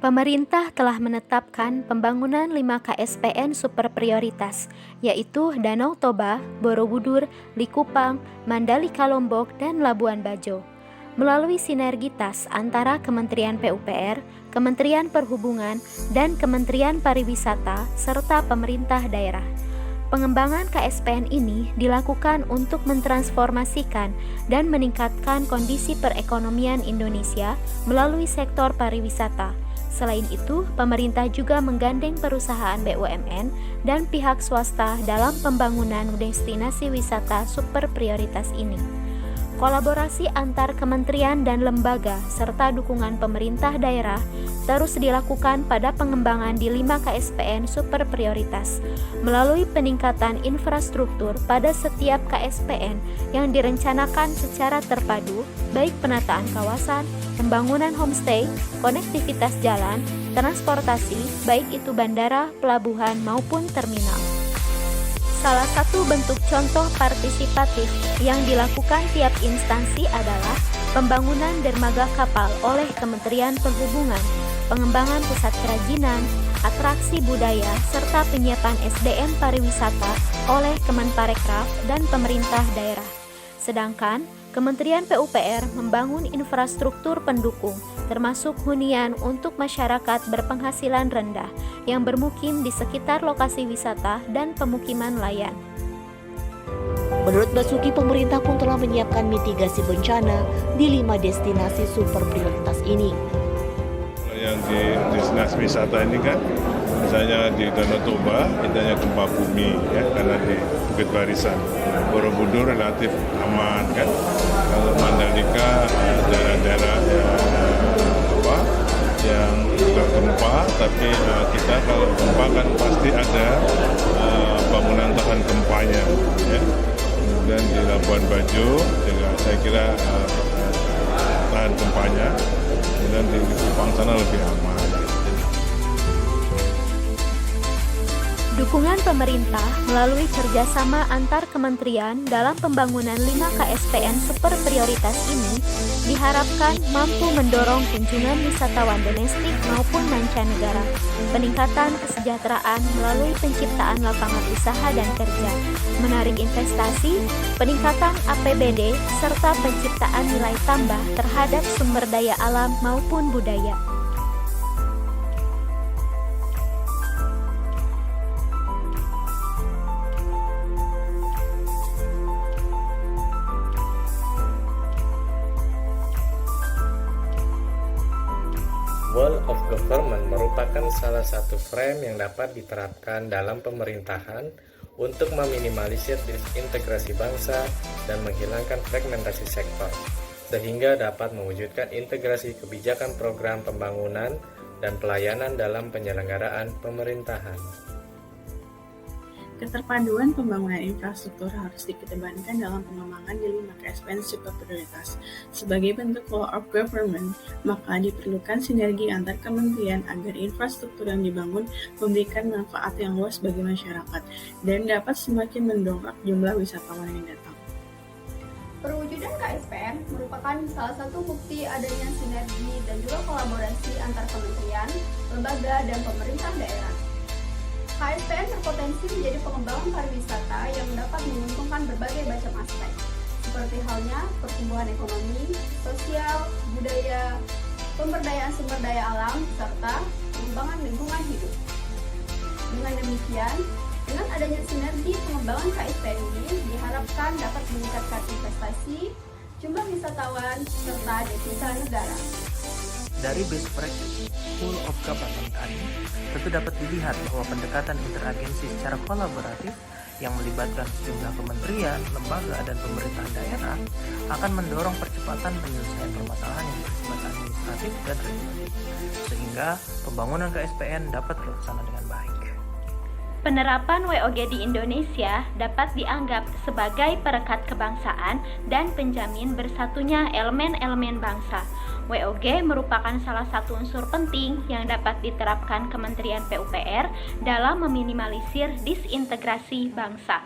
Pemerintah telah menetapkan pembangunan 5 KSPN super prioritas, yaitu Danau Toba, Borobudur, Likupang, Mandalika Lombok, dan Labuan Bajo. Melalui sinergitas antara Kementerian PUPR, Kementerian Perhubungan, dan Kementerian Pariwisata, serta pemerintah daerah. Pengembangan KSPN ini dilakukan untuk mentransformasikan dan meningkatkan kondisi perekonomian Indonesia melalui sektor pariwisata. Selain itu, pemerintah juga menggandeng perusahaan BUMN dan pihak swasta dalam pembangunan destinasi wisata super prioritas ini. Kolaborasi antar kementerian dan lembaga serta dukungan pemerintah daerah terus dilakukan pada pengembangan di 5 KSPN super prioritas melalui peningkatan infrastruktur pada setiap KSPN yang direncanakan secara terpadu, baik penataan kawasan, pembangunan homestay, konektivitas jalan, transportasi, baik itu bandara, pelabuhan, maupun terminal. Salah satu bentuk contoh partisipatif yang dilakukan tiap instansi adalah pembangunan dermaga kapal oleh Kementerian Perhubungan, pengembangan pusat kerajinan, atraksi budaya, serta penyiapan SDM pariwisata oleh Kemenparekraf dan pemerintah daerah. Sedangkan Kementerian PUPR membangun infrastruktur pendukung, termasuk hunian untuk masyarakat berpenghasilan rendah yang bermukim di sekitar lokasi wisata dan pemukiman layan. Menurut Basuki, pemerintah pun telah menyiapkan mitigasi bencana di 5 destinasi super prioritas ini. Yang di destinasi wisata ini kan, misalnya di Danau Toba, kita hanya gempa bumi ya, karena di Bukit Barisan. Borobudur relatif aman kan. Kalau Mandalika daerah-daerah yang juga gempa, tapi kita kalau gempa kan pasti ada bangunan tahan gempanya. Ya. Kemudian di Labuan Bajo juga saya kira tahan gempanya. Kemudian di Likupang sana lebih aman. Dukungan pemerintah melalui kerjasama antar kementerian dalam pembangunan 5 KSPN super prioritas ini diharapkan mampu mendorong kunjungan wisatawan domestik maupun mancanegara, peningkatan kesejahteraan melalui penciptaan lapangan usaha dan kerja, menarik investasi, peningkatan APBD, serta penciptaan nilai tambah terhadap sumber daya alam maupun budaya. World of Government merupakan salah satu frame yang dapat diterapkan dalam pemerintahan untuk meminimalisir disintegrasi bangsa dan menghilangkan fragmentasi sektor, sehingga dapat mewujudkan integrasi kebijakan program pembangunan dan pelayanan dalam penyelenggaraan pemerintahan. Keterpaduan pembangunan infrastruktur harus dikedepankan dalam pengembangan di 5 KSPN super prioritas. Sebagai bentuk World of Government, maka diperlukan sinergi antar kementerian agar infrastruktur yang dibangun memberikan manfaat yang luas bagi masyarakat dan dapat semakin mendongkrak jumlah wisatawan yang datang. Perwujudan KSPN merupakan salah satu bukti adanya sinergi dan juga kolaborasi antar kementerian, lembaga, dan pemerintah daerah. KSPN berpotensi menjadi pengembangan pariwisata yang dapat menguntungkan berbagai macam aspek, seperti halnya pertumbuhan ekonomi, sosial, budaya, pemberdayaan sumber daya alam, serta pengembangan lingkungan hidup. Dengan demikian, dengan adanya sinergi pengembangan KSPN ini diharapkan dapat meningkatkan investasi, jumlah wisatawan, serta devisa negara. Dari best practice World of Government tadi, tentu dapat dilihat bahwa pendekatan interagensi secara kolaboratif yang melibatkan sejumlah kementerian, lembaga, dan pemerintahan daerah akan mendorong percepatan penyelesaian permasalahan yang bersifat administratif dan regulatif, sehingga pembangunan KSPN dapat terlaksana dengan baik. Penerapan WOG di Indonesia dapat dianggap sebagai perekat kebangsaan dan penjamin bersatunya elemen-elemen bangsa. WOG merupakan salah satu unsur penting yang dapat diterapkan Kementerian PUPR dalam meminimalisir disintegrasi bangsa.